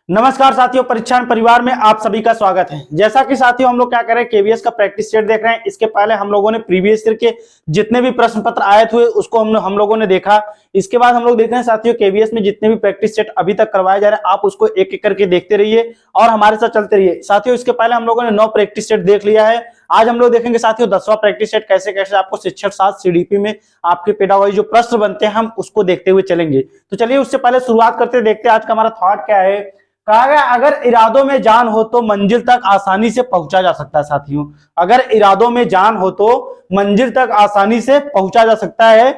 नमस्कार साथियों, परीक्षण परिवार में आप सभी का स्वागत है। जैसा कि साथियों हम लोग क्या कर रहे हैं, केवीएस का प्रैक्टिस सेट देख रहे हैं। इसके पहले हम लोगों ने प्रीवियस ईयर के जितने भी प्रश्न पत्र आए थे उसको हम लोगों ने देखा। इसके बाद हम लोग देख रहे हैं साथियों केवीएस में जितने भी प्रैक्टिस सेट अभी तक करवाए जा रहे हैं, आप उसको एक एक करके देखते रहिए और हमारे साथ चलते रहिए। साथियों इसके पहले हम लोगों ने 9 प्रैक्टिस सेट देख लिया है। आज हम लोग देखेंगे साथियों 10वां प्रैक्टिस सेट कैसे कैसे आपको शिक्षक साथ सीडीपी में आपके पेडागोजी जो प्रश्न बनते हैं हम उसको देखते हुए चलेंगे। तो चलिए उससे पहले शुरुआत करते देखते हैं आज का हमारा थॉट क्या है। कहा गया अगर इरादों में जान हो तो मंजिल तक आसानी से पहुंचा जा सकता है। साथियों अगर इरादों में जान हो तो मंजिल तक आसानी से पहुंचा जा सकता है।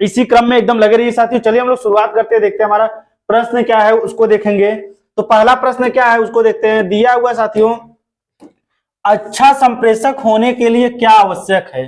इसी क्रम में एकदम लगे रहिए साथियों। चलिए हम लोग शुरुआत करते हैं, देखते हैं हमारा प्रश्न क्या है उसको देखेंगे। तो पहला प्रश्न क्या है उसको देखते हैं। दिया हुआ साथियों, अच्छा संप्रेषक होने के लिए क्या आवश्यक है।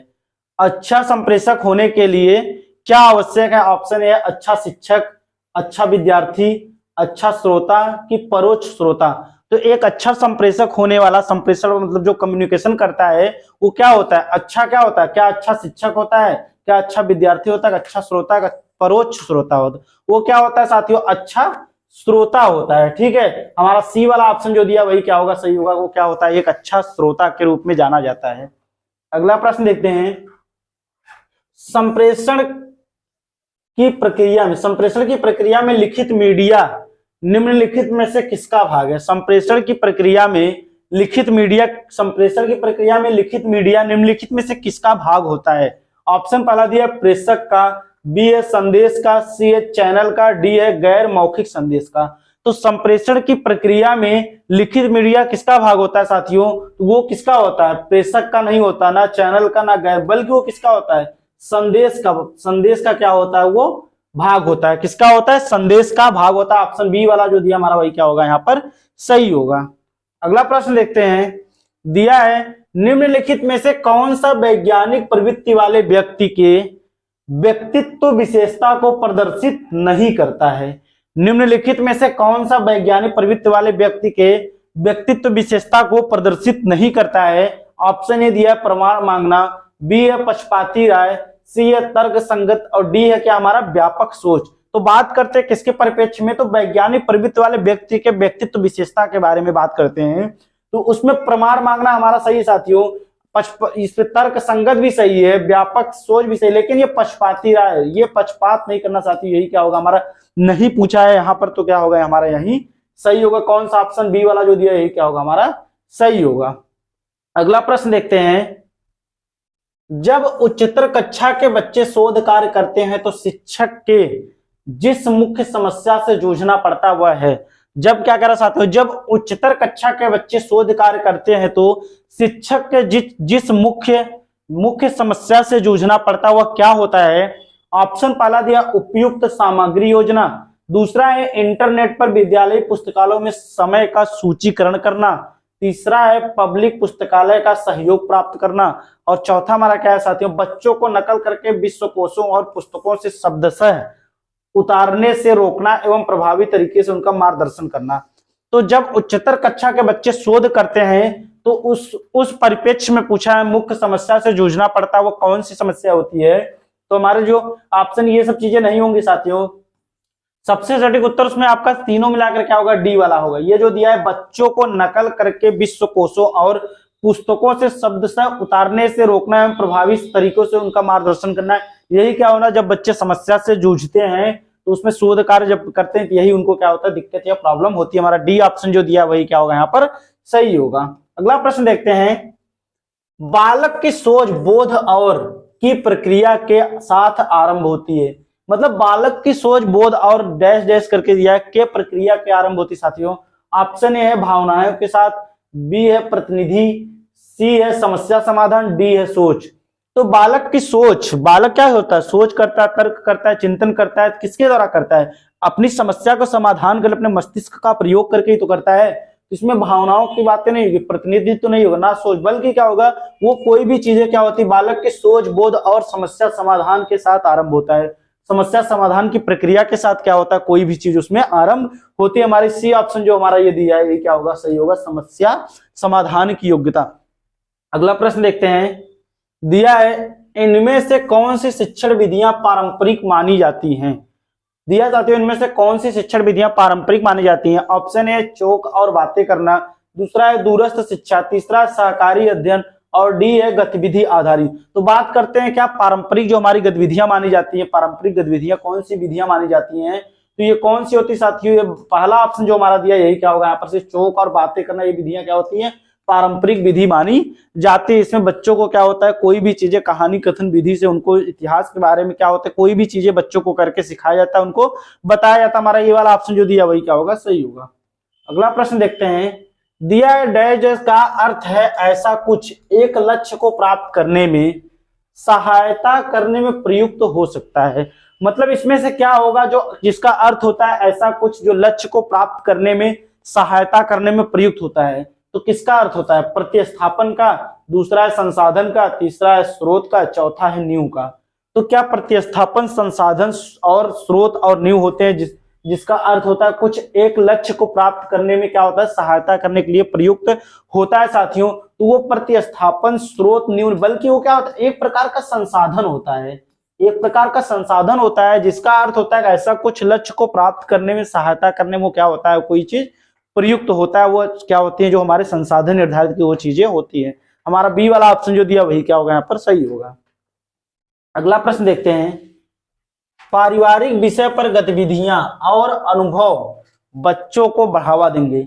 अच्छा संप्रेषक होने के लिए क्या आवश्यक है। ऑप्शन ए अच्छा शिक्षक, अच्छा विद्यार्थी, अच्छा श्रोता कि परोक्ष श्रोता। तो एक अच्छा संप्रेषक होने वाला, संप्रेषण मतलब जो कम्युनिकेशन करता है वो क्या होता है, अच्छा क्या होता है, क्या अच्छा शिक्षक होता है, क्या अच्छा विद्यार्थी होता है, अच्छा श्रोता, परोक्ष श्रोता होता है। वो क्या होता है साथियों, अच्छा श्रोता होता है। ठीक है, हमारा सी वाला ऑप्शन जो दिया वही क्या होगा, सही होगा। वो क्या होता है, एक अच्छा श्रोता के रूप में जाना जाता है। अगला प्रश्न देखते हैं। संप्रेषण की प्रक्रिया में, संप्रेषण की प्रक्रिया में लिखित मीडिया निम्नलिखित में से किसका भाग है। संप्रेषण की प्रक्रिया में लिखित मीडिया, संप्रेषण की प्रक्रिया में लिखित मीडिया निम्नलिखित में से किसका भाग होता है। ऑप्शन पहला दिया प्रेषक का, बी है संदेश का, सी है चैनल का, डी है गैर मौखिक संदेश का। तो संप्रेषण की प्रक्रिया में लिखित मीडिया किसका भाग होता है साथियों, तो वो किसका होता है, प्रेषक का नहीं होता, ना चैनल का, ना गैर, बल्कि वो किसका होता है, संदेश का। संदेश का क्या होता है, वो भाग होता है। किसका होता है, संदेश का भाग होता है। ऑप्शन बी वाला जो दिया हमारा वही क्या होगा यहाँ पर सही होगा। अगला प्रश्न देखते हैं। दिया है निम्नलिखित में से कौन सा वैज्ञानिक प्रवृत्ति वाले व्यक्ति के व्यक्तित्व विशेषता को प्रदर्शित नहीं करता है। निम्नलिखित में से कौन सा वैज्ञानिक प्रवृत्ति वाले व्यक्ति के व्यक्तित्व विशेषता को प्रदर्शित नहीं करता है। ऑप्शन ए दिया प्रमाण मांगना, बी है पक्षपाती राय, सी है तर्क संगत और डी है क्या हमारा व्यापक सोच। तो बात करते हैं किसके परिप्रेक्ष्य में, तो वैज्ञानिक प्रवृत्ति वाले व्यक्ति के व्यक्तित्व विशेषता के बारे में बात करते हैं। तो उसमें प्रमाण मांगना हमारा सही साथियों, इसमें तर्क संगत भी सही है, व्यापक सोच भी सही, लेकिन ये पक्षपाती राय है, ये पक्षपात नहीं करना साथियों, यही क्या होगा हमारा नहीं पूछा है यहाँ पर। तो क्या होगा हमारा यही सही होगा। कौन सा ऑप्शन बी वाला जो दिया यही क्या होगा हमारा सही होगा। अगला प्रश्न देखते हैं। जब उच्चतर कक्षा के बच्चे शोध कार्य करते हैं तो शिक्षक के जिस मुख्य समस्या से जूझना पड़ता वह है। जब क्या करा साथियों, जब उच्चतर कक्षा के बच्चे शोध कार्य करते हैं तो शिक्षक के जिस मुख्य समस्या से जूझना पड़ता वह क्या होता है। ऑप्शन पहला दिया उपयुक्त सामग्री योजना, दूसरा है इंटरनेट पर विद्यालय पुस्तकालयों में समय का सूचीकरण करना, तीसरा है पब्लिक पुस्तकालय का सहयोग प्राप्त करना और चौथा हमारा क्या है साथियों, बच्चों को नकल करके विश्वकोशों और पुस्तकों से शब्दशः उतारने से रोकना एवं प्रभावी तरीके से उनका मार्गदर्शन करना। तो जब उच्चतर कक्षा के बच्चे शोध करते हैं तो उस परिप्रेक्ष्य में पूछा है मुख्य समस्या से जूझना पड़ता है वो कौन सी समस्या होती है। तो हमारे जो ऑप्शन ये सब चीजें नहीं होंगी साथियों, सबसे सटीक उत्तर उसमें आपका तीनों मिलाकर क्या होगा, डी वाला होगा। ये जो दिया है बच्चों को नकल करके विश्वकोशों और पुस्तकों से शब्दशः उतारने से रोकना एवं प्रभावी तरीकों से उनका मार्गदर्शन करना है। यही क्या होना, जब बच्चे समस्या से जूझते हैं तो उसमें शोध कार्य जब करते हैं तो यही उनको क्या होता है, दिक्कत या प्रॉब्लम होती है। हमारा डी ऑप्शन जो दिया वही क्या होगा यहाँ पर सही होगा। अगला प्रश्न देखते हैं। बालक की सोच बोध और की प्रक्रिया के साथ आरंभ होती है। मतलब बालक की सोच बोध और डैश डैश करके दिया है के प्रक्रिया के आरंभ होती साथियों। ऑप्शन ए है भावनाओं के साथ, बी है प्रतिनिधि, सी है समस्या समाधान, डी है सोच। तो बालक की सोच, बालक क्या होता है, सोच करता है, तर्क करता है, चिंतन करता है, किसके द्वारा करता है, अपनी समस्या को समाधान कर अपने मस्तिष्क का प्रयोग करके ही तो करता है। इसमें भावनाओं की बातें नहीं होगी, प्रतिनिधित्व तो नहीं होगा, ना सोच, बल्कि क्या होगा वो कोई भी चीजें क्या होती है बालक की सोच बोध और समस्या समाधान के साथ आरंभ होता है। समस्या समाधान की प्रक्रिया के साथ क्या होता है, कोई भी चीज उसमें आरंभ होती है। हमारी सी ऑप्शन जो हमारा ये दिया है ये क्या होगा सही होगा, समस्या समाधान की योग्यता। अगला प्रश्न देखते हैं। दिया है इनमें से कौन सी शिक्षण विधियां पारंपरिक मानी जाती हैं। दिया साथियों इनमें से कौन सी शिक्षण विधियां पारंपरिक मानी जाती हैं? ऑप्शन ए चौक और बातें करना, दूसरा है दूरस्थ शिक्षा, तीसरा सहकारी अध्ययन और डी है गतिविधि आधारित। तो बात करते हैं क्या पारंपरिक जो हमारी गतिविधियां मानी जाती है, पारंपरिक गतिविधियां कौन सी विधियां मानी जाती हैं? तो ये कौन सी होती है साथियों? ये पहला ऑप्शन जो हमारा दिया यही क्या होगा यहाँ पर से चौक और बातें करना, ये विधियां क्या होती हैं? पारंपरिक विधि मानी जाती है। इसमें बच्चों को क्या होता है, कोई भी चीजें कहानी कथन विधि से उनको इतिहास के बारे में क्या होता है, कोई भी चीजें बच्चों को करके सिखाया जाता है, उनको बताया जाता है। हमारा ये वाला ऑप्शन जो दिया वही क्या होगा? सही होगा। अगला प्रश्न देखते हैं, दिया डैश का अर्थ है ऐसा कुछ एक लक्ष्य को प्राप्त करने में सहायता करने में प्रयुक्त हो सकता है। मतलब इसमें से क्या होगा जो जिसका अर्थ होता है ऐसा कुछ जो लक्ष्य को प्राप्त करने में सहायता करने में प्रयुक्त होता है। तो किसका अर्थ होता है? प्रतिस्थापन का, दूसरा है संसाधन का, तीसरा है स्रोत का, चौथा है नींव का। तो क्या प्रतिस्थापन, संसाधन और स्रोत और नींव होते हैं जिसका अर्थ होता है कुछ एक लक्ष्य को प्राप्त करने में क्या होता है? सहायता करने के लिए प्रयुक्त होता है साथियों। तो वो प्रतिस्थापन, स्रोत, नींव, बल्कि वो क्या होता है? एक प्रकार का संसाधन होता है, एक प्रकार का संसाधन होता है जिसका अर्थ होता है ऐसा कुछ लक्ष्य को प्राप्त करने में सहायता करने में क्या होता है? कोई चीज प्रयुक्त होता है। वो क्या होती है? जो हमारे संसाधन निर्धारित की वो चीजें होती है। हमारा बी वाला ऑप्शन जो दिया वही क्या होगा? यहाँ पर सही होगा। अगला प्रश्न देखते हैं, पारिवारिक विषय पर गतिविधियां और अनुभव बच्चों को बढ़ावा देंगे।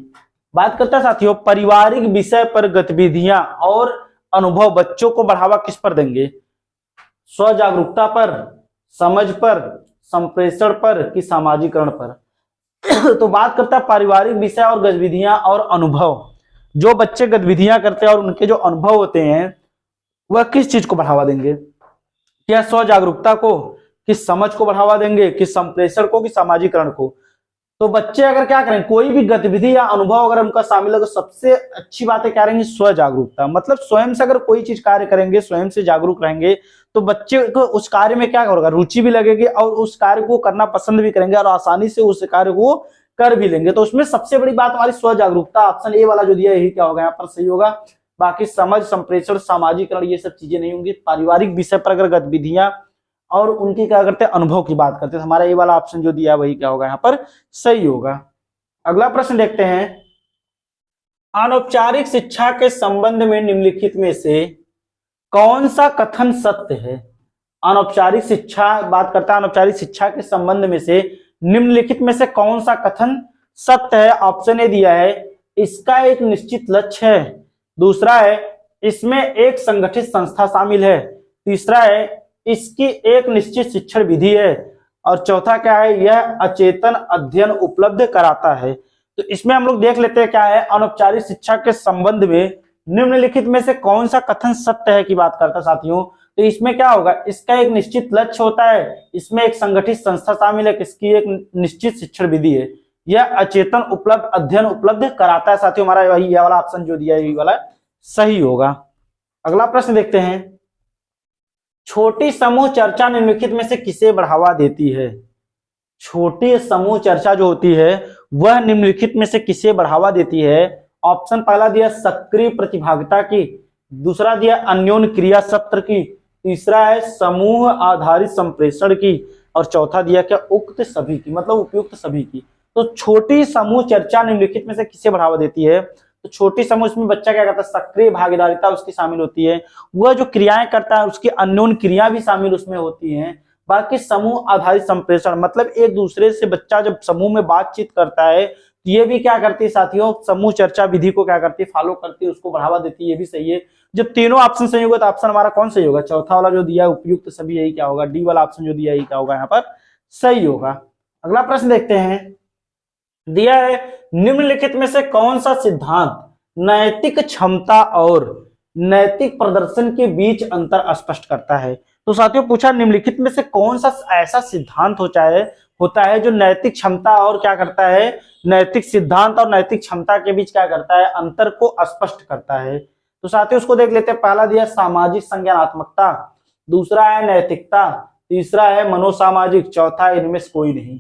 बात करते हैं साथियों पारिवारिक विषय पर गतिविधियां और अनुभव बच्चों को बढ़ावा किस पर देंगे? स्व जागरूकता पर, समझ पर, संप्रेषण पर कि सामाजिकरण पर? तो बात करता है पारिवारिक विषय और गतिविधियां और अनुभव, जो बच्चे गतिविधियां करते हैं और उनके जो अनुभव होते हैं वह किस चीज को बढ़ावा देंगे? क्या स्व जागरूकता को, कि समझ को बढ़ावा देंगे, कि संप्रेषण को, कि सामाजिकरण को? तो बच्चे अगर क्या करें, कोई भी गतिविधि या अनुभव अगर उनका शामिल है तो सबसे अच्छी बात है क्या रहेंगी? स्व जागरूकता। मतलब स्वयं से अगर कोई चीज कार्य करेंगे, स्वयं से जागरूक रहेंगे तो बच्चे को उस कार्य में क्या होगा? रुचि भी लगेगी और उस कार्य को करना पसंद भी करेंगे और आसानी से उस कार्य को कर भी लेंगे। तो उसमें सबसे बड़ी बात हमारी स्व जागरूकता। ऑप्शन ए वाला जो दिया यही क्या होगा? यहाँ पर सही होगा। बाकी समझ, संप्रेषण, सामाजिकरण ये सब चीजें नहीं होंगी। पारिवारिक विषय पर अगर गतिविधियां और उनकी क्या करते हैं? अनुभव की बात करते हैं। हमारा ये वाला ऑप्शन जो दिया वही क्या होगा? यहाँ पर सही होगा। अगला प्रश्न देखते हैं, अनौपचारिक शिक्षा के संबंध में निम्नलिखित में से कौन सा कथन सत्य है? अनौपचारिक शिक्षा बात करता है, अनौपचारिक शिक्षा के संबंध में से निम्नलिखित में से कौन सा कथन सत्य है? ऑप्शन ए दिया है इसका एक निश्चित लक्ष्य है, दूसरा है इसमें एक संगठित संस्था शामिल है, तीसरा है इसकी एक निश्चित शिक्षण विधि है और चौथा क्या है? यह अचेतन अध्ययन उपलब्ध कराता है। तो इसमें हम लोग देख लेते हैं क्या है? अनौपचारिक शिक्षा के संबंध में निम्नलिखित में से कौन सा कथन सत्य है की बात करता है साथियों। तो इसमें क्या होगा? इसका एक निश्चित लक्ष्य होता है, इसमें एक संगठित संस्था शामिल है, किसकी एक निश्चित शिक्षण विधि है, यह अचेतन उपलब्ध अध्ययन उपलब्ध कराता है। साथियों हमारा वही यह वाला ऑप्शन जो दिया है यही वाला सही होगा। अगला प्रश्न देखते हैं, छोटी समूह चर्चा निम्नलिखित में से किसे बढ़ावा देती है? छोटी समूह चर्चा जो होती है वह निम्नलिखित में से किसे बढ़ावा देती है? ऑप्शन पहला दिया सक्रिय प्रतिभागिता की, दूसरा दिया अन्योन्य क्रिया सत्र की, तीसरा है समूह आधारित संप्रेषण की और चौथा दिया क्या? उक्त सभी की, मतलब उपयुक्त सभी की। तो छोटी समूह चर्चा निम्नलिखित में से किसे बढ़ावा देती है? तो छोटी समूह इसमें बच्चा क्या करता है? सक्रिय भागीदारिता उसकी शामिल होती है, वह जो क्रियाएं करता है उसकी अन्योन्य क्रिया भी शामिल उसमें होती हैं। बाकी समूह आधारित संप्रेषण मतलब एक दूसरे से बच्चा जब समूह में बातचीत करता है तो ये भी क्या करती है साथियों? समूह चर्चा विधि को क्या करती है? फॉलो करती है, उसको बढ़ावा देती है। ये भी सही है। जब तीनों ऑप्शन सही होगा तो ऑप्शन हमारा कौन सही होगा? चौथा वाला जो दिया उपयुक्त सभी यही क्या होगा? डी वाला ऑप्शन जो दिया यही क्या होगा? यहाँ पर सही होगा। अगला प्रश्न देखते हैं, दिया है निम्नलिखित में से कौन सा सिद्धांत नैतिक क्षमता और नैतिक प्रदर्शन के बीच अंतर स्पष्ट करता है? तो साथियों पूछा निम्नलिखित में से कौन सा ऐसा सिद्धांत होता है जो नैतिक क्षमता और क्या करता है? नैतिक सिद्धांत और नैतिक क्षमता के बीच क्या करता है? अंतर को स्पष्ट करता है। तो साथियों उसको देख लेते हैं। पहला दिया सामाजिक संज्ञानात्मकता, दूसरा है नैतिकता, तीसरा है मनोसामाजिक, चौथा है इनमें से कोई नहीं।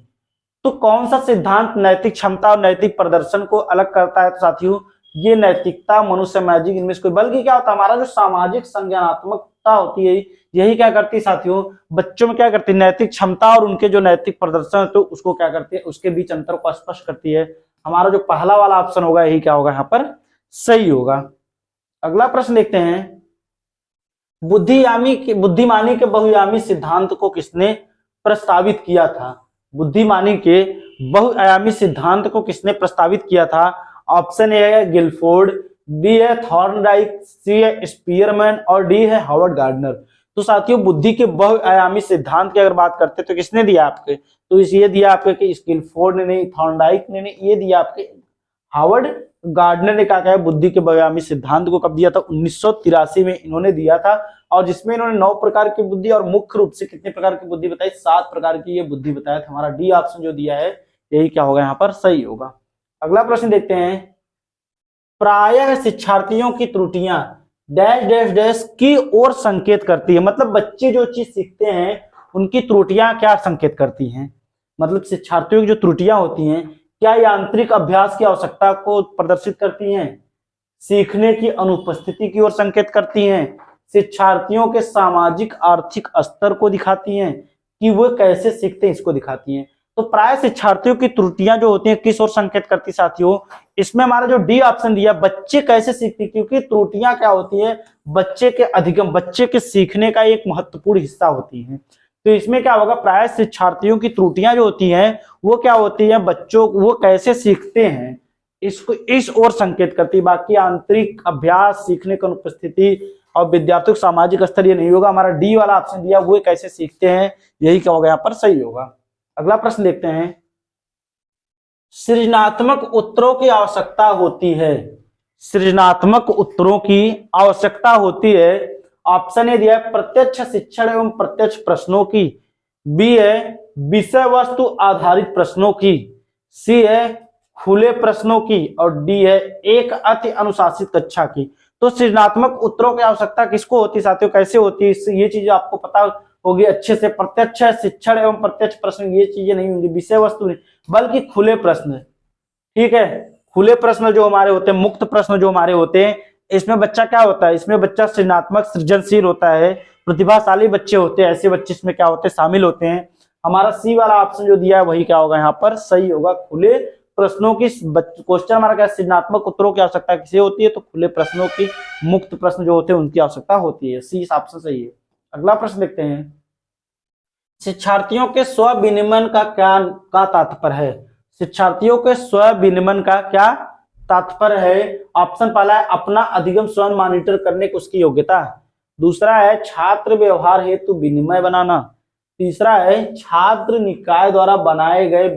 तो कौन सा सिद्धांत नैतिक क्षमता और नैतिक प्रदर्शन को अलग करता है? तो साथियों ये नैतिकता, मनोसामाजिक, इनमें से कोई, बल्कि क्या होता है हमारा जो सामाजिक संज्ञानात्मक उत्सुकता होती है, यही क्या करती है साथियों, बच्चों में क्या करती है, नैतिक क्षमता और उनके जो नैतिक प्रदर्शन है तो उसको क्या करती है, उसके बीच अंतर को स्पष्ट करती है। हमारा जो पहला वाला ऑप्शन होगा यही क्या होगा यहाँ पर सही होगा। अगला प्रश्न देखते हैं, बुद्धिमानी के बहुआयामी सिद्धांत को किसने प्रस्तावित किया था? बुद्धिमानी के बहुआयामी सिद्धांत को किसने प्रस्तावित किया था? ऑप्शन ए है गिलफोर्ड, बी है थॉर्नडाइक, सी है स्पीयरमैन और डी है हार्वर्ड गार्डनर। तो साथियों बुद्धि के बहुआयामी सिद्धांत की अगर बात करते हैं तो किसने दिया आपके, तो ये दिया आपके कि गिलफोर्ड ने नहीं, थॉर्नडाइक ने नहीं, ये दिया आपके हार्वर्ड गार्डनर ने क्या कहा बुद्धि के बहुआयामी सिद्धांत को कब दिया था? 1983 में इन्होंने दिया था, और जिसमें इन्होंने 9 प्रकार की बुद्धि और मुख्य रूप से कितने प्रकार की बुद्धि बताई? 7 प्रकार की ये बुद्धि बताया था। हमारा डी ऑप्शन जो दिया है यही क्या होगा यहाँ पर सही होगा। अगला प्रश्न देखते हैं, प्रायः शिक्षार्थियों की त्रुटियां डैश डैश डैश की ओर संकेत करती है। मतलब बच्चे जो चीज सीखते हैं उनकी त्रुटियां क्या संकेत करती हैं? मतलब शिक्षार्थियों की जो त्रुटियां होती हैं क्या यांत्रिक अभ्यास की आवश्यकता को प्रदर्शित करती हैं, सीखने की अनुपस्थिति की ओर संकेत करती हैं, शिक्षार्थियों के सामाजिक आर्थिक स्तर को दिखाती हैं, कि वो कैसे सीखते हैं इसको दिखाती हैं। तो प्राय शिक्षार्थियों की त्रुटियां जो होती हैं किस ओर संकेत करती साथियों? इसमें हमारा जो डी ऑप्शन दिया बच्चे कैसे सीखते हैं, क्योंकि त्रुटियां क्या होती है बच्चे के सीखने का एक महत्वपूर्ण हिस्सा होती है। तो इसमें क्या होगा, प्राय शिक्षार्थियों की त्रुटियां जो होती हैं वो क्या होती है, बच्चों वो कैसे सीखते हैं इसको इस ओर संकेत करती है। बाकी आंतरिक अभ्यास, सीखने की अनुपस्थिति और विद्यार्थियों सामाजिक स्तर ये नहीं होगा। हमारा डी वाला ऑप्शन दिया वो कैसे सीखते हैं, यही क्या होगा यहाँ पर सही होगा। अगला प्रश्न देखते हैं, सृजनात्मक उत्तरों की आवश्यकता होती है। सृजनात्मक उत्तरों की आवश्यकता होती है। ऑप्शन ए दिया है प्रत्यक्ष शिक्षण एवं प्रत्यक्ष प्रश्नों की, बी है विषय वस्तु आधारित प्रश्नों की, सी है खुले प्रश्नों की और डी है एक अति अनुशासित कक्षा की। तो सृजनात्मक उत्तरों की आवश्यकता किसको होती है साथियों, कैसे होती है, ये चीजें आपको पता होगी अच्छे से। प्रत्यक्ष शिक्षण एवं प्रत्यक्ष प्रश्न ये चीजें नहीं होंगी, विषय वस्तु नहीं बल्कि खुले प्रश्न। ठीक है, खुले प्रश्न जो हमारे होते हैं, मुक्त प्रश्न जो हमारे होते हैं, इसमें बच्चा क्या होता है, इसमें बच्चा सृजनात्मक सृजनशील होता है, प्रतिभाशाली बच्चे होते हैं, ऐसे बच्चे इसमें क्या होते हैं शामिल होते हैं। हमारा सी वाला ऑप्शन जो दिया है वही क्या होगा यहाँ पर सही होगा। खुले प्रश्नों की क्वेश्चन हमारा क्या सृजनात्मक उत्तरों की आवश्यकता किसे होती है, तो खुले प्रश्नों की, मुक्त प्रश्न जो होते हैं उनकी आवश्यकता होती है। सी ऑप्शन सही है। अगला प्रश्न देखते हैं, शिक्षार्थियों के स्व विनियमन का तात्पर्य है। शिक्षार्थियों के स्व विनियमन का क्या तात्पर्य है? ऑप्शन पहला है अपना अधिगम स्वयं मॉनिटर करने की उसकी योग्यता, दूसरा है छात्र व्यवहार हेतु विनिमय बनाना, तीसरा है छात्र निकाय द्वारा बनाए गए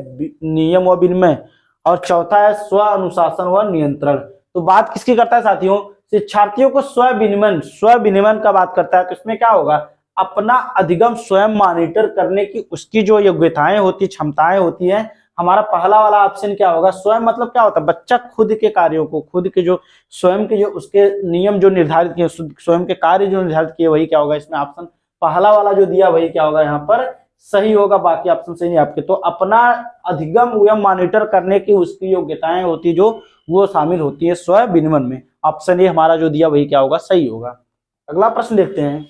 नियम व विनिमय, और चौथा है स्व अनुशासन व नियंत्रण। तो बात किसकी करता है साथियों, शिक्षार्थियों को स्व विनियमन का बात करता है। तो इसमें क्या होगा, अपना अधिगम स्वयं मॉनिटर करने की उसकी जो योग्यताएं होती, क्षमताएं होती हैं। हमारा पहला वाला ऑप्शन क्या होगा, स्वयं मतलब क्या होता है, बच्चा खुद के कार्यों को, खुद के जो स्वयं के जो उसके नियम जो निर्धारित किए, स्वयं के कार्य जो निर्धारित किए वही क्या होगा, इसमें ऑप्शन पहला वाला जो दिया वही क्या होगा यहाँ पर सही होगा, बाकी ऑप्शन सही नहीं आपके। तो अपना अधिगम एवं मॉनिटर करने की उसकी योग्यताएं होती जो वो शामिल होती है स्व विनियमन में। ऑप्शन ए हमारा जो दिया वही क्या होगा सही होगा। अगला प्रश्न देखते हैं,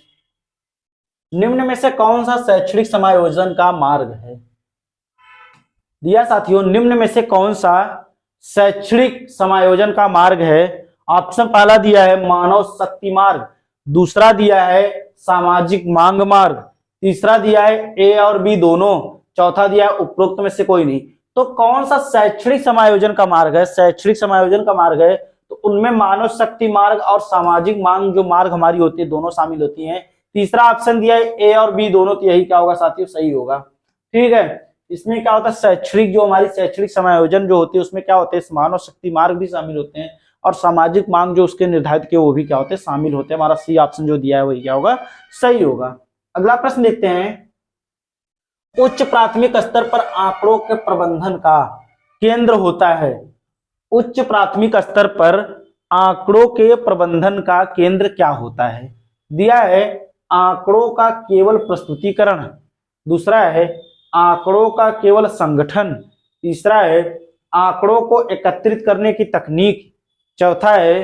निम्न में से कौन सा शैक्षणिक समायोजन का मार्ग है? दिया साथियों, निम्न में से कौन सा शैक्षणिक समायोजन का मार्ग है? ऑप्शन पहला दिया है मानव शक्ति मार्ग, दूसरा दिया है सामाजिक मांग मार्ग, तीसरा दिया है ए और बी दोनों, चौथा दिया है उपरोक्त में से कोई नहीं। तो कौन सा शैक्षणिक समायोजन का मार्ग है? शैक्षणिक समायोजन का मार्ग है तो उनमें मानव शक्ति मार्ग और सामाजिक मांग जो मार्ग हमारी होती है दोनों शामिल होती हैं। तीसरा ऑप्शन दिया है ए और बी दोनों, तो यही क्या होगा साथियों सही होगा। ठीक है, इसमें क्या होता है शैक्षणिक जो हमारी शैक्षणिक समायोजन जो होती है उसमें क्या होते हैं मानव शक्ति मार्ग भी शामिल होते हैं और सामाजिक मांग जो उसके निर्धारित किए वो भी क्या होते हैं शामिल होते हैं। हमारा सी ऑप्शन जो दिया है वही क्या होगा सही होगा। अगला प्रश्न देखते हैं, उच्च प्राथमिक स्तर पर आंकड़ों के प्रबंधन का केंद्र होता है। उच्च प्राथमिक स्तर पर आंकड़ों के प्रबंधन का केंद्र क्या होता है? दिया है आंकड़ों का केवल प्रस्तुतिकरण, दूसरा है आंकड़ों का केवल संगठन, तीसरा है आंकड़ों को एकत्रित करने की तकनीक, चौथा है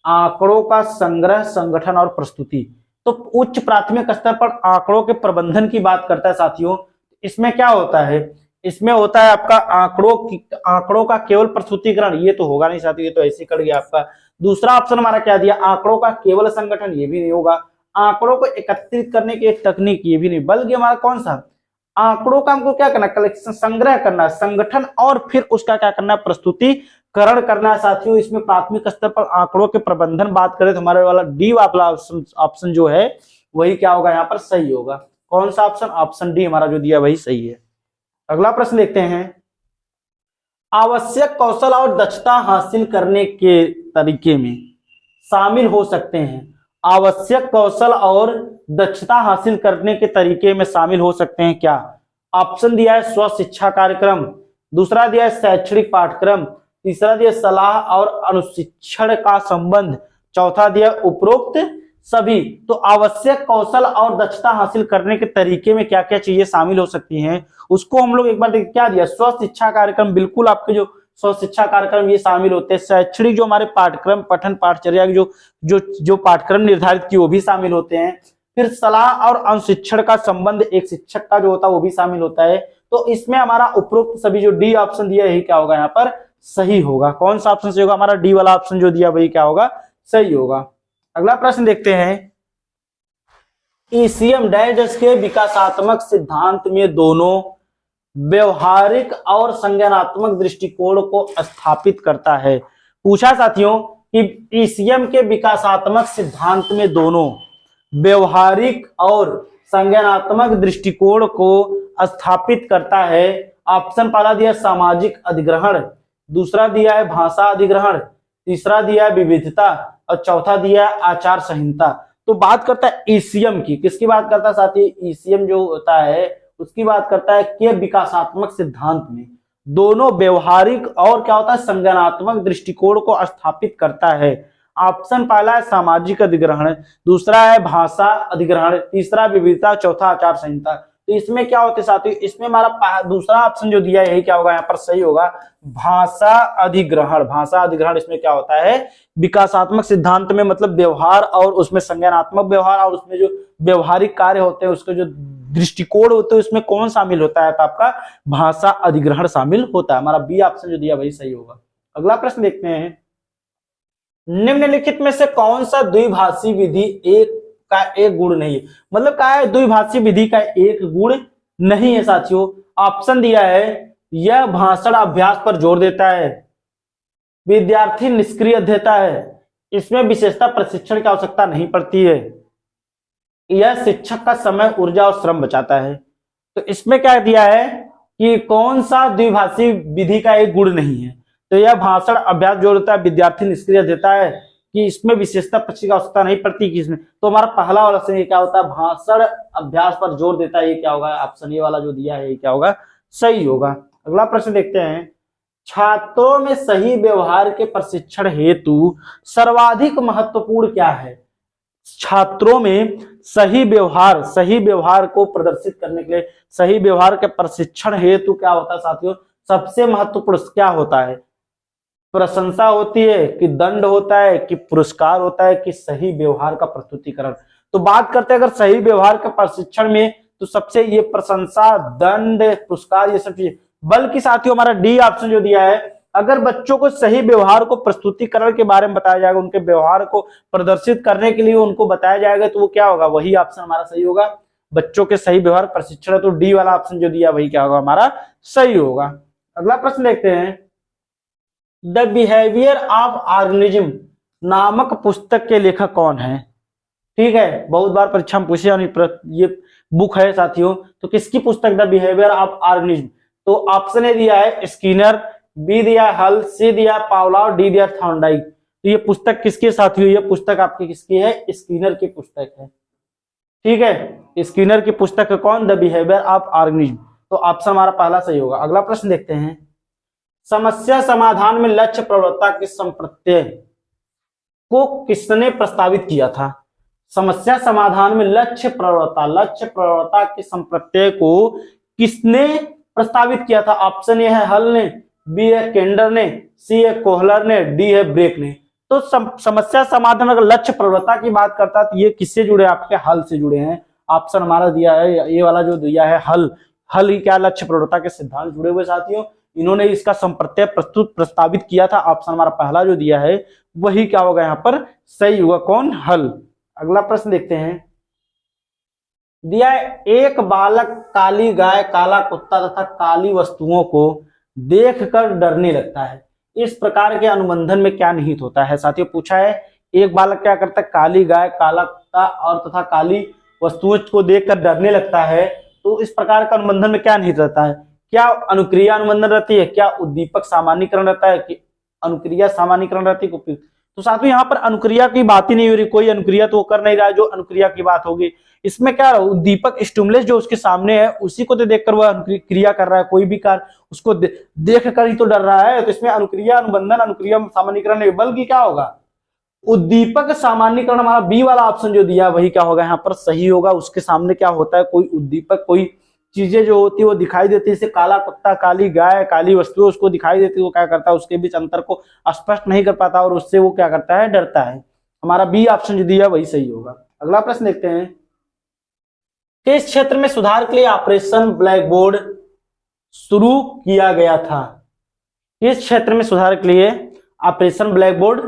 आंकड़ों का संग्रह, संगठन और प्रस्तुति। तो उच्च प्राथमिक स्तर पर आंकड़ों के प्रबंधन की बात करता है साथियों। इसमें क्या होता है, इसमें होता है आपका आंकड़ों का केवल प्रस्तुतिकरण, ये तो होगा नहीं साथियों, ये तो ऐसे कट गया आपका। दूसरा ऑप्शन हमारा क्या दिया, आंकड़ों का केवल संगठन, ये भी नहीं होगा। आंकड़ों को एकत्रित करने की एक तकनीक, ये भी नहीं, बल्कि हमारा कौन सा, आंकड़ों का हमको क्या करना, कलेक्शन, संग्रह करना, संगठन और फिर उसका क्या करना, प्रस्तुतिकरण करना है साथियों। इसमें प्राथमिक स्तर पर आंकड़ों के प्रबंधन बात करें तो हमारे वाला डी वाला ऑप्शन जो है वही क्या होगा यहाँ पर सही होगा। कौन सा ऑप्शन, ऑप्शन डी हमारा जो दिया वही सही है। अगला प्रश्न देखते हैं, आवश्यक कौशल और दक्षता हासिल करने के तरीके में शामिल हो सकते हैं, आवश्यक कौशल और दक्षता हासिल करने के तरीके में शामिल हो सकते हैं क्या। ऑप्शन दिया है स्व शिक्षा कार्यक्रम, दूसरा दिया है शैक्षणिक पाठ्यक्रम, तीसरा दिया सलाह और अनुशिक्षण का संबंध, चौथा दिया उपरोक्त सभी। तो आवश्यक कौशल और दक्षता हासिल करने के तरीके में क्या क्या चीजें शामिल हो सकती हैं, उसको हम लोग एक बार देखिए। क्या दिया, स्व शिक्षा कार्यक्रम, बिल्कुल आपके जो स्व शिक्षा कार्यक्रम ये शामिल होते हैं। शैक्षणिक जो हमारे पाठ्यक्रम, पठन पाठचर्या जो जो जो पाठ्यक्रम निर्धारित किए वो भी शामिल होते हैं। फिर सलाह और अनुशिक्षण का संबंध, एक शिक्षक का जो होता है वो भी शामिल होता है। तो इसमें हमारा उपरोक्त सभी जो डी ऑप्शन दिया यही क्या होगा यहाँ पर सही होगा। कौन सा ऑप्शन सही होगा, हमारा डी वाला ऑप्शन जो दिया वही क्या होगा सही होगा। अगला प्रश्न देखते हैं, ईसीएम डैश के विकासात्मक सिद्धांत में दोनों व्यवहारिक और संज्ञानात्मक दृष्टिकोण को स्थापित करता है। पूछा साथियों कि ईसीएम के विकासात्मक सिद्धांत में दोनों व्यवहारिक और संज्ञानात्मक दृष्टिकोण को स्थापित करता है। ऑप्शन पहला दिया सामाजिक अधिग्रहण, दूसरा दिया है भाषा अधिग्रहण, तीसरा दिया है विविधता और चौथा दिया है आचार संहिता। तो बात करता है ईसीएम की, किसकी बात करता है साथी, ईसीएम जो होता है उसकी बात करता है कि विकासात्मक सिद्धांत में दोनों व्यवहारिक और क्या होता है संज्ञानात्मक दृष्टिकोण को स्थापित करता है। ऑप्शन पहला है सामाजिक अधिग्रहण, दूसरा है भाषा अधिग्रहण, तीसरा विविधता, चौथा आचार संहिता। तो इसमें क्या होते साथियों, इसमें हमारा दूसरा ऑप्शन जो दिया है यही क्या होगा यहाँ पर सही होगा, भाषा अधिग्रहण। भाषा अधिग्रहण इसमें क्या होता है, विकासात्मक सिद्धांत में मतलब व्यवहार और उसमें संज्ञानात्मक व्यवहार और उसमें जो व्यवहारिक कार्य होते हैं उसके जो दृष्टिकोण होते हैं उसमें कौन शामिल होता है, तो आपका भाषा अधिग्रहण शामिल होता है। हमारा बी ऑप्शन जो दिया वही सही होगा। अगला प्रश्न देखते हैं, निम्नलिखित में से कौन सा द्विभाषी विधि का एक गुण नहीं है, मतलब क्या है द्विभाषी विधि का एक गुण नहीं है साथियों। ऑप्शन दिया है यह भाषण अभ्यास पर जोर देता है, विद्यार्थी निष्क्रिय अध्येता है, इसमें विशेषता प्रशिक्षण की आवश्यकता नहीं पड़ती है, यह शिक्षक का समय, ऊर्जा और श्रम बचाता है। तो इसमें क्या दिया है कि कौन सा द्विभाषी विधि का एक गुण नहीं है, तो यह भाषण अभ्यास जोर देता है, विद्यार्थी निष्क्रिय देता है, कि इसमें विशेषता प्रशिक्षण की आवश्यकता नहीं पड़ती कि इसमें। तो हमारा पहला वाला ऑप्शन ये क्या होता है, भाषण अभ्यास पर जोर देता है, ये क्या होगा ऑप्शन ए वाला जो दिया है ये क्या होगा सही होगा। अगला प्रश्न देखते हैं, छात्रों में सही व्यवहार के प्रशिक्षण हेतु सर्वाधिक महत्वपूर्ण क्या है। छात्रों में सही व्यवहार को प्रदर्शित करने के लिए सही व्यवहार के प्रशिक्षण हेतु क्या होता है साथियों, सबसे महत्वपूर्ण क्या होता है, प्रशंसा होती है कि दंड होता है कि पुरस्कार होता है कि सही व्यवहार का प्रस्तुतिकरण। तो बात करते हैं अगर सही व्यवहार के प्रशिक्षण में तो सबसे ये प्रशंसा, दंड, पुरस्कार ये सब चीजें, बल्कि साथियों हमारा डी ऑप्शन जो दिया है, अगर बच्चों को सही व्यवहार को प्रस्तुतिकरण के बारे में बताया जाएगा, उनके व्यवहार को प्रदर्शित करने के लिए उनको बताया जाएगा, तो वो क्या होगा, वही ऑप्शन हमारा सही होगा। बच्चों के सही व्यवहार प्रशिक्षण, तो डी वाला ऑप्शन जो दिया वही क्या होगा हमारा सही होगा। अगला प्रश्न देखते हैं, द बिहेवियर ऑफ ऑर्गेनिज्म नामक पुस्तक के लेखक कौन है। ठीक है, बहुत बार परीक्षा में पूछे ये बुक है साथियों, तो किसकी पुस्तक द बिहेवियर ऑफ ऑर्गेनिज्म। तो ऑप्शन ए दिया है स्किनर, बी दिया हल, सी दिया पावलॉव, डी दिया थॉर्नडाइक। तो ये पुस्तक किसकी साथियों, ये पुस्तक आपकी किसकी है, स्किनर की पुस्तक है। ठीक है, स्किनर की पुस्तक है कौन, द बिहेवियर ऑफ ऑर्गेनिज्म। तो ऑप्शन हमारा पहला सही होगा। अगला प्रश्न देखते हैं, समस्या समाधान में लक्ष्य प्रवृत्ता के संप्रत्यय को किसने प्रस्तावित किया था। समस्या समाधान में लक्ष्य प्रवृत्ता के संप्रत्यय को किसने प्रस्तावित किया था। ऑप्शन ए है हल ने, बी है केंडर ने, सी है कोहलर ने, डी है ब्रेक ने। तो समस्या समाधान अगर लक्ष्य प्रवृत्ता की बात करता है तो ये किससे जुड़े हैं, आपके हल से जुड़े हैं। ऑप्शन हमारा दिया है ये वाला जो दिया है हल, हल ही क्या लक्ष्य प्रवृत्ता के सिद्धांत जुड़े हुए साथियों, इन्होंने इसका संप्रत्यय प्रस्तावित किया था। ऑप्शन हमारा पहला जो दिया है वही क्या होगा यहाँ पर सही होगा, कौन, हल। अगला प्रश्न देखते हैं, दिया है एक बालक काली गाय, काला कुत्ता तथा काली वस्तुओं को देखकर डरने लगता है, इस प्रकार के अनुबंधन में क्या निहित होता है। साथियों पूछा है एक बालक क्या करता है, काली गाय, काला कुत्ता और तथा काली वस्तुओं को देखकर डरने लगता है, तो इस प्रकार का अनुबंधन में क्या निहित रहता है, क्या अनुक्रिया अनुबंधन रहती है, क्या उद्दीपक सामान्यीकरण रहता है, कि अनुक्रिया सामान्यीकरण रहती है। तो साथियों यहाँ पर अनुक्रिया की बात ही नहीं हो रही, कोई अनुक्रिया तो कर नहीं रहा है जो अनुक्रिया की बात होगी। इसमें क्या उद्दीपक स्टिमुलस जो उसके सामने है उसी को तो देखकर वह क्रिया कर रहा है, कोई भी कार्य उसको देख कर ही तो डर रहा है। तो इसमें अनुक्रिया अनुबंधन अनुक्रिया सामान्यीकरण नहीं बल्कि क्या होगा उद्दीपक सामान्यीकरण, हमारा बी वाला ऑप्शन जो दिया वही क्या होगा यहाँ पर सही होगा। उसके सामने क्या होता है, कोई उद्दीपक, कोई चीजें जो होती है वो दिखाई देती है, जैसे काला कुत्ता, काली गाय, काली वस्तु उसको दिखाई देती है, वो क्या करता है उसके बीच अंतर को स्पष्ट नहीं कर पाता और उससे वो क्या करता है, डरता है। हमारा बी ऑप्शन जो दिया वही सही होगा। अगला प्रश्न देखते हैं, किस क्षेत्र में सुधार के लिए ऑपरेशन ब्लैक बोर्ड शुरू किया गया था। किस क्षेत्र में सुधार के लिए ऑपरेशन ब्लैक बोर्ड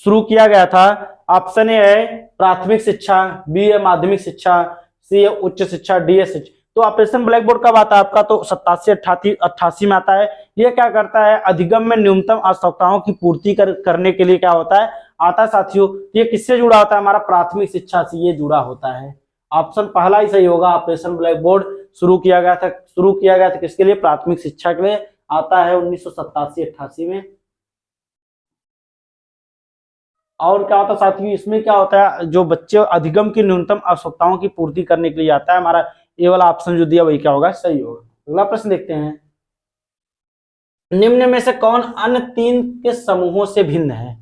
शुरू किया गया था। ऑप्शन ए है प्राथमिक शिक्षा, बी है माध्यमिक शिक्षा, सी है उच्च शिक्षा, डी है शिक्षा। तो ऑपरेशन ब्लैक बोर्ड कब आता है आपका, तो 87-88 में आता है। ये क्या करता है, अधिगम में न्यूनतम आवश्यकताओं की पूर्ति करने के लिए क्या होता है, आता है साथियों। ये किससे जुड़ा होता है, हमारा प्राथमिक शिक्षा से ये जुड़ा होता है। ऑप्शन पहला ही सही होगा, ऑपरेशन ब्लैक बोर्ड शुरू किया गया था किसके लिए, प्राथमिक शिक्षा के लिए, आता है 1987-88 में। और क्या होता है साथियों, इसमें क्या होता है, जो बच्चे अधिगम की न्यूनतम आवश्यकताओं की पूर्ति करने के लिए आता है। हमारा ये वाला ऑप्शन जो दिया वही क्या होगा, सही होगा। अगला प्रश्न देखते हैं, निम्न में से कौन अन्य तीन के समूहों से भिन्न है।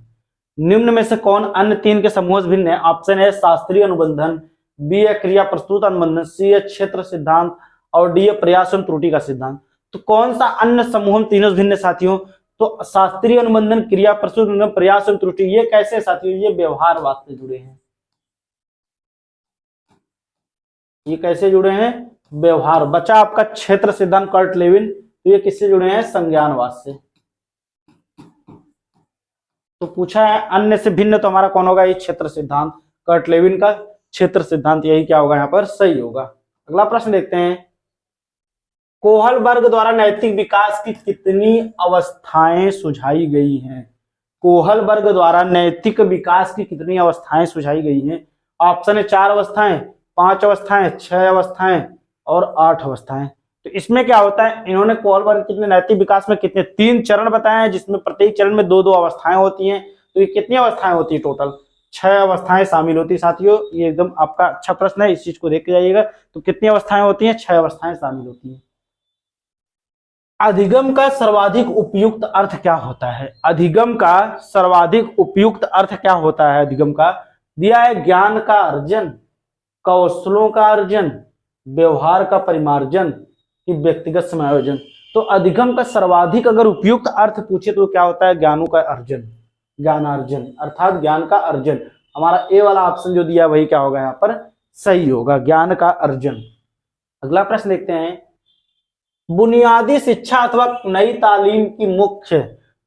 निम्न में से कौन अन्य तीन के समूहों से भिन्न है। ऑप्शन है शास्त्रीय अनुबंधन, बी है क्रिया प्रस्तुत अनुबंधन, सी है क्षेत्र सिद्धांत और डी है प्रयास एवं त्रुटि का सिद्धांत। तो कौन सा अन्य समूह तीनों से भिन्न है साथियों, तो शास्त्रीय अनुबंधन, क्रिया प्रस्तुत अनुबंधन, प्रयास एवं त्रुटि। ये कैसे साथियों, ये व्यवहारवाद से जुड़े हैं। ये कैसे जुड़े हैं, व्यवहार। बचा आपका क्षेत्र सिद्धांत कर्ट लेविन, तो ये किससे जुड़े हैं, संज्ञानवाद से। तो पूछा है अन्य से भिन्न, तो हमारा कौन होगा, ये क्षेत्र सिद्धांत, कर्ट लेविन का क्षेत्र सिद्धांत, यही क्या होगा यहाँ पर सही होगा। अगला प्रश्न देखते हैं, कोहलबर्ग द्वारा नैतिक विकास की कितनी अवस्थाएं सुझाई गई हैं। कोहलबर्ग द्वारा नैतिक विकास की कितनी अवस्थाएं सुझाई गई हैं। ऑप्शन है 4 अवस्थाएं, 5 अवस्थाएं, 6 अवस्थाएं और 8 अवस्थाएं। तो इसमें क्या होता है, इन्होंने कोहलबर्ग कितने नैतिक विकास में कितने 3 चरण बताए हैं, जिसमें प्रत्येक चरण में 2-2 अवस्थाएं होती हैं। तो ये कितनी अवस्थाएं होती है, टोटल 6 अवस्थाएं शामिल होती है साथियों। ये एकदम आपका अच्छा प्रश्न है, इस चीज को देख के जाइएगा। तो कितनी अवस्थाएं होती हैं, 6 अवस्थाएं शामिल होती हैं। अधिगम का सर्वाधिक उपयुक्त अर्थ क्या होता है। अधिगम का सर्वाधिक उपयुक्त अर्थ क्या होता है। अधिगम का दिया है ज्ञान का अर्जन, कौशलों का अर्जन, व्यवहार का परिमार्जन कि व्यक्तिगत समायोजन। तो अधिगम का सर्वाधिक अगर उपयुक्त अर्थ पूछे तो क्या होता है, ज्ञानों का अर्जन, ज्ञानार्जन अर्थात ज्ञान का अर्जन। हमारा ए वाला ऑप्शन जो दिया वही क्या होगा यहाँ पर सही होगा, ज्ञान का अर्जन। अगला प्रश्न देखते हैं, बुनियादी शिक्षा अथवा नई तालीम की मुख्य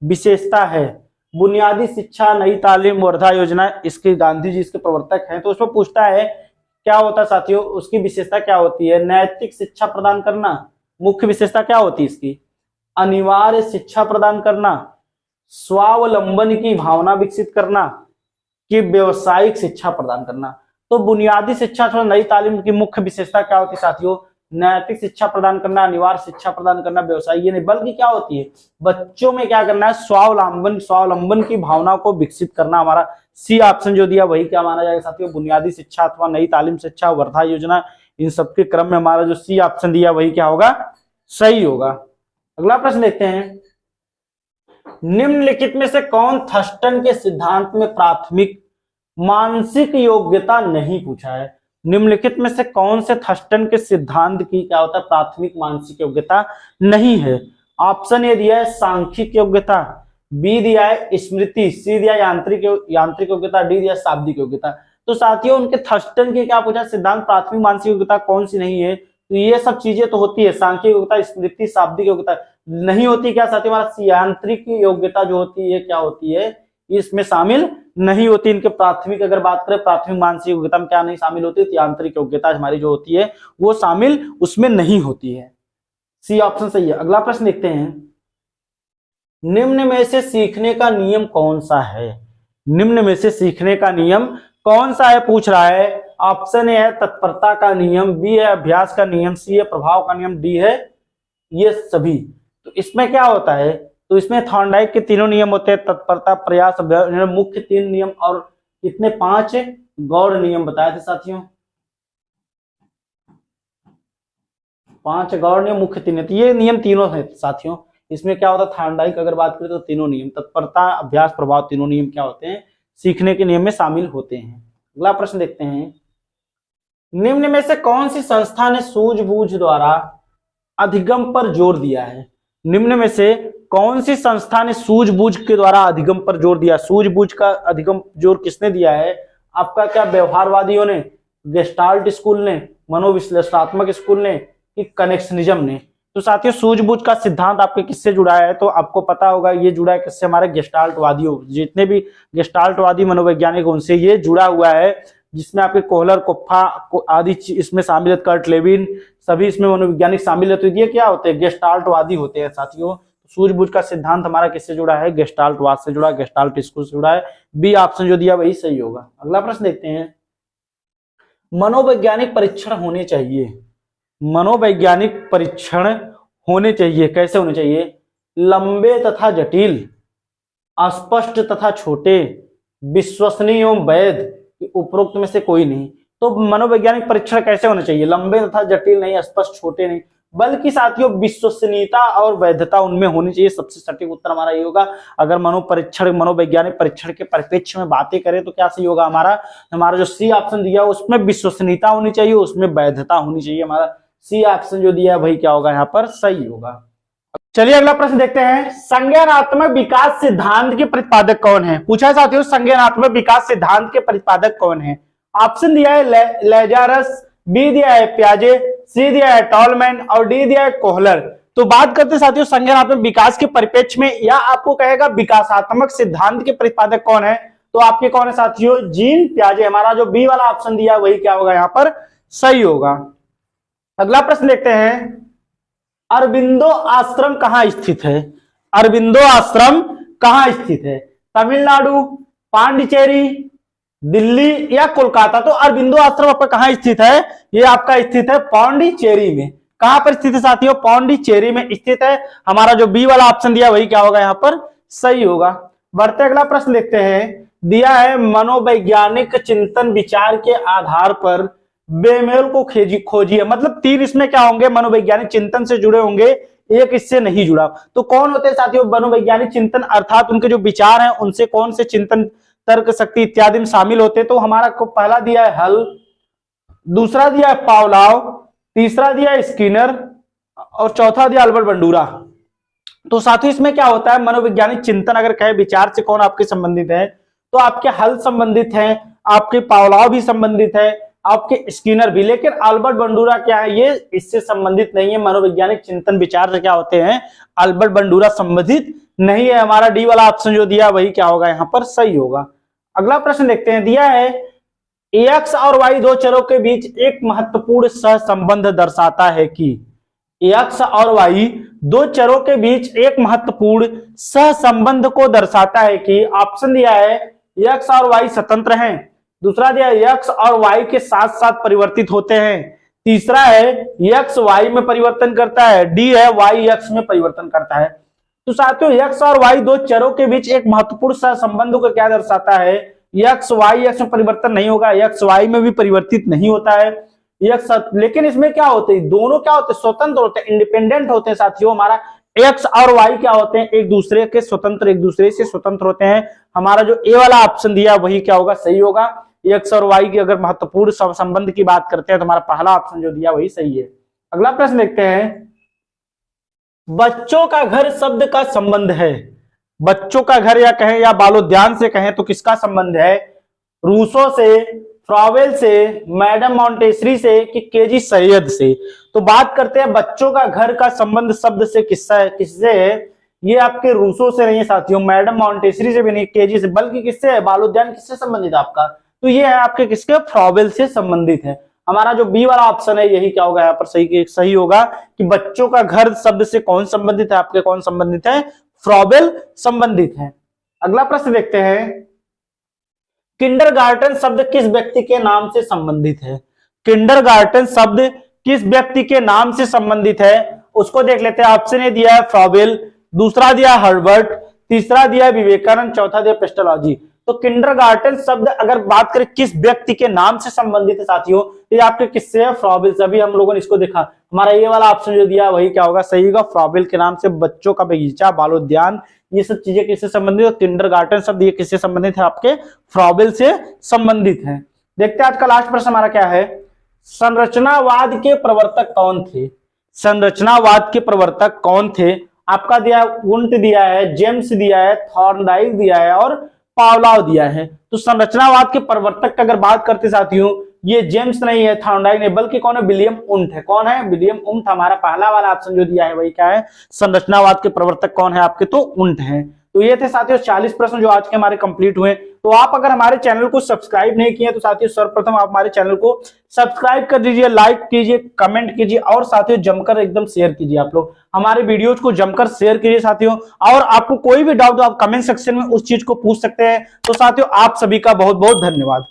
विशेषता है। बुनियादी शिक्षा नई तालीम वर्धा योजना, इसके गांधी जी इसके प्रवर्तक हैं। तो उसमें पूछता है क्या होता है साथियों, उसकी विशेषता क्या होती है। नैतिक शिक्षा प्रदान करना, मुख्य विशेषता क्या होती है इसकी, अनिवार्य शिक्षा प्रदान करना, स्वावलंबन की भावना विकसित करना कि व्यावसायिक शिक्षा प्रदान करना। तो बुनियादी शिक्षा अथवा नई तालीम की मुख्य विशेषता क्या होती है साथियों, नैतिक शिक्षा प्रदान करना, अनिवार्य शिक्षा प्रदान करना, व्यवसाय ये नहीं बल्कि क्या होती है, बच्चों में क्या करना है, स्वावलंबन की भावना को विकसित करना। हमारा सी ऑप्शन जो दिया वही क्या माना जाएगा साथियों, बुनियादी शिक्षा अथवा नई तालीम शिक्षा वर्धा योजना, इन सबके क्रम में हमारा जो सी ऑप्शन दिया वही क्या होगा, सही होगा। अगला प्रश्न देखते हैं, निम्नलिखित में से कौन थर्स्टन के सिद्धांत में प्राथमिक मानसिक योग्यता नहीं पूछा है। निम्नलिखित में से कौन से थर्स्टन के सिद्धांत की क्या होता है, प्राथमिक मानसिक योग्यता नहीं है। ऑप्शन ए दिया है सांख्यिक योग्यता, बी दिया है स्मृति, सी दिया यांत्रिक योग्यता, डी दिया शाब्दिक योग्यता। तो साथियों उनके थर्स्टन की क्या पूछा, सिद्धांत प्राथमिक मानसिक योग्यता कौन सी नहीं है, तो ये सब चीजें तो होती है, सांख्यिक योग्यता, स्मृति, शाब्दिक योग्यता नहीं होती क्या साथियों, हमारा यांत्रिक योग्यता जो होती है क्या होती है, इसमें शामिल नहीं होती। इनके प्राथमिक अगर बात करें, प्राथमिक मानसिक योग्यता में क्या नहीं शामिल होती, तो यांत्रिक योग्यता हमारी जो होती है वो शामिल उसमें नहीं होती है। सी ऑप्शन सही है। अगला प्रश्न देखते हैं, निम्न में से सीखने का नियम कौन सा है, निम्न में से सीखने का नियम कौन सा है पूछ रहा है। ऑप्शन ए है तत्परता का नियम, बी है अभ्यास का नियम, सी है प्रभाव का नियम, डी है ये सभी। तो इसमें क्या होता है, तो इसमें थॉर्नडाइक के तीनों नियम होते हैं, तत्परता, प्रयास, अभ्यास, मुख्य 3 नियम और कितने 5 गौड़ नियम बताए थे साथियों, 5 गौड़ नियम, मुख्य 3 नियम, ये नियम तीनों है साथियों। इसमें क्या होता है, थॉर्नडाइक अगर बात करें तो तीनों नियम, तत्परता, अभ्यास, प्रभाव, तीनों नियम क्या होते हैं, सीखने के नियम में शामिल होते हैं। अगला प्रश्न देखते हैं, निम्न में से कौन सी संस्था ने सूझबूझ द्वारा अधिगम पर जोर दिया है, निम्न में से कौन सी संस्था ने सूझबूझ के द्वारा अधिगम पर जोर दिया, सूझबूझ का अधिगम जोर किसने दिया है, आपका क्या व्यवहारवादियों ने, गेस्टाल्ट स्कूल ने, मनोविश्लेषणात्मक स्कूल ने, कि कनेक्शनिज्म ने। तो साथियों सूझबूझ का सिद्धांत आपके किससे जुड़ा है, तो आपको पता होगा ये जुड़ा है किससे, हमारे गेस्टाल्टवादियों, जितने भी गेस्टाल्टवादी मनोवैज्ञानिक उनसे ये जुड़ा हुआ है, जिसमें आपके कोहलर, कोप्फा आदि इसमें शामिल है, कर्ट लेविन, सभी इसमें मनोवैज्ञानिक शामिल है। तो ये क्या होते हैं, गेस्टाल्टवादी होते हैं साथियों। सूझबूझ का सिद्धांत हमारा किससे जुड़ा है, गेस्टाल्टवाद से जुड़ा, गेस्टाल्ट स्कूल से जुड़ा है। बी ऑप्शन जो दिया वही सही होगा। अगला प्रश्न देखते हैं, मनोवैज्ञानिक परीक्षण होने चाहिए, मनोवैज्ञानिक परीक्षण होने चाहिए, कैसे होने चाहिए, लंबे तथा जटिल, अस्पष्ट तथा छोटे, विश्वसनीय एवं वैध, उपरोक्त में से कोई नहीं। तो मनोवैज्ञानिक परीक्षण कैसे होने चाहिए, लंबे तथा जटिल नहीं, स्पष्ट छोटे नहीं, बल्कि साथियों विश्वसनीयता और वैधता उनमें होनी चाहिए। सबसे सटीक उत्तर हमारा ये होगा। अगर मनोवैज्ञानिक परीक्षण के परिप्रेक्ष्य में बातें करें तो क्या सही होगा, हमारा जो सी ऑप्शन दिया उसमें विश्वसनीयता होनी चाहिए, उसमें वैधता होनी चाहिए। हमारा सी ऑप्शन जो दिया वही क्या होगा, यहाँ पर सही होगा। चलिए अगला प्रश्न देखते हैं, संज्ञानात्मक विकास सिद्धांत के प्रतिपादक कौन है, पूछा है साथियों संज्ञानात्मक विकास सिद्धांत के प्रतिपादक कौन है। ऑप्शन दिया है लेजारस, बी दिया है पियाजे, सी दिया है टॉलमैन और डी दिया है कोहलर। तो बात करते हैं साथियों संज्ञानात्मक विकास के परिप्रेक्ष्य में, या आपको कहेगा विकासात्मक सिद्धांत के प्रतिपादक कौन है, तो आपके कौन है साथियों, जीन पियाजे। हमारा जो बी वाला ऑप्शन दिया वही क्या होगा, यहाँ पर सही होगा। अगला प्रश्न देखते हैं, अरबिंदो आश्रम कहां स्थित है, अरबिंदो आश्रम कहां स्थित है, तमिलनाडु, पांडिचेरी, दिल्ली या कोलकाता। तो अरबिंदो आश्रम आपका कहां स्थित है, ये आपका स्थित है पौंडीचेरी में। कहां पर स्थित है साथियों, पौंडीचेरी में स्थित है। हमारा जो बी वाला ऑप्शन दिया वही क्या होगा, यहाँ पर सही होगा। बढ़ते अगला प्रश्न देखते हैं, दिया है मनोवैज्ञानिक चिंतन विचार के आधार पर बेमेल को खोजिए। मतलब 3 इसमें क्या होंगे, मनोवैज्ञानिक चिंतन से जुड़े होंगे, एक इससे नहीं जुड़ा। तो कौन होते हैं साथियों मनोवैज्ञानिक चिंतन, अर्थात उनके जो विचार हैं उनसे कौन से चिंतन, तर्क शक्ति इत्यादि में शामिल होते हैं। तो हमारा को पहला दिया है हल, दूसरा दिया है पावलाव, तीसरा दिया है स्किनर और चौथा दिया अल्बर्ट बंडूरा। तो साथियों इसमें क्या होता है, मनोवैज्ञानिक चिंतन अगर कहे विचार से कौन आपके संबंधित है, तो आपके हल संबंधित है, आपके पावलाव भी संबंधित है, आपके स्किनर भी। लेकिन अल्बर्ट बंडूरा क्या है, ये इससे संबंधित नहीं है। मनोवैज्ञानिक चिंतन विचार से क्या होते हैं, अल्बर्ट बंडूरा संबंधित नहीं है। हमारा डी वाला ऑप्शन जो दिया वही क्या होगा, यहाँ पर सही होगा। अगला प्रश्न देखते हैं, दिया है एक्स और वाई 2 चरों के बीच एक महत्वपूर्ण सहसंबंध दर्शाता है कि, एक्स और वाई 2 चरों के बीच एक महत्वपूर्ण सहसंबंध को दर्शाता है कि। ऑप्शन दिया है एक्स और वाई स्वतंत्र हैं, दूसरा दिया है एक्स और वाई के साथ साथ परिवर्तित होते हैं, तीसरा है एक्स वाई में परिवर्तन करता है, डी है वाई एक्स में परिवर्तन करता है। तो साथियों एक्स और वाई 2 चरों के बीच एक महत्वपूर्ण सहसंबंध को क्या दर्शाता है, एक्स वाई एक्स में परिवर्तन नहीं होगा, एक्स वाई में भी परिवर्तित नहीं होता है एक्स। लेकिन इसमें क्या होते हैं, दोनों क्या होते हैं, स्वतंत्र होते हैं, इंडिपेंडेंट होते हैं साथियों। हमारा एक्स और वाई क्या होते हैं, एक दूसरे के स्वतंत्र, एक दूसरे से स्वतंत्र होते हैं। हमारा जो ए वाला ऑप्शन दिया वही क्या होगा, सही होगा। एक्स और वाई की अगर महत्वपूर्ण संबंध की बात करते हैं तो हमारा पहला ऑप्शन जो दिया वही सही है। अगला प्रश्न देखते हैं, बच्चों का घर शब्द का संबंध है, बच्चों का घर या कहें या बालोद्यान से कहें तो किसका संबंध है? रूसो से, फ्रॉवेल से, मैडम मॉन्टेसरी से कि केजी सैयद से? तो बात करते हैं बच्चों का घर का संबंध शब्द से किससे है? ये आपके रूसो से नहीं है साथियों, मैडम मॉन्टेसरी से भी नहीं, केजी से, बल्कि किससे है? बालोद्यान किससे संबंधित है आपका? तो ये है आपके किसके? फ्रॉवेल से संबंधित है। हमारा जो बी वाला ऑप्शन है यही क्या होगा यहाँ पर सही होगा कि बच्चों का घर शब्द से कौन संबंधित है? आपके कौन संबंधित है? फ्रॉवेल संबंधित है। अगला प्रश्न देखते हैं, किंडरगार्टन शब्द किस व्यक्ति के नाम से संबंधित है? किंडरगार्टन शब्द किस व्यक्ति के नाम से संबंधित है? उसको देख लेते हैं। ऑप्शन ए दिया है फ्रॉवेल, दूसरा दिया हर्बर्ट, तीसरा दिया विवेकानंद, चौथा दिया पेस्टोलॉजी। तो किंडरगार्टन शब्द अगर बात करें किस व्यक्ति के नाम से संबंधित है साथियों, तो ये आपके किससे है? फ्रॉवेल से। अभी हम लोगों ने इसको देखा, हमारा ये वाला ऑप्शन जो दिया वही क्या होगा? सही होगा, फ्रॉवेल के नाम से बच्चों का बगीचा, बालोद्यान, ये सब चीजें किससे संबंधित है? किंडरगार्टन शब्द ये किससे संबंधित है? आपके फ्रॉवेल से संबंधित है। देखते हैं आज का लास्ट प्रश्न हमारा क्या है, संरचनावाद के प्रवर्तक कौन थे? संरचनावाद के प्रवर्तक कौन थे? आपका दिया वुंट दिया है, जेम्स दिया है, थॉर्नडाइक दिया है और पावलोव दिया है। तो संरचनावाद के प्रवर्तक की अगर बात करते साथियों, ये जेम्स नहीं है, थॉर्नडाइक नहीं, बल्कि कौन है? विलियम वुंट है। कौन है? William Wundt. हमारा पहला वाला ऑप्शन जो दिया है वही क्या है? संरचनावाद के प्रवर्तक कौन है आपके? तो वुंट है। तो ये थे साथियों 40 प्रश्न जो आज के हमारे कंप्लीट हुए। तो आप अगर हमारे चैनल को सब्सक्राइब नहीं किए तो साथियों सर्वप्रथम आप हमारे चैनल को सब्सक्राइब कर दीजिए, लाइक कीजिए, कमेंट कीजिए और साथियों जमकर एकदम शेयर कीजिए। आप लोग हमारे वीडियोज को जमकर शेयर कीजिए साथियों। और आपको कोई भी डाउट तो आप कमेंट सेक्शन में उस चीज को पूछ सकते हैं। तो साथियों आप सभी का बहुत बहुत धन्यवाद।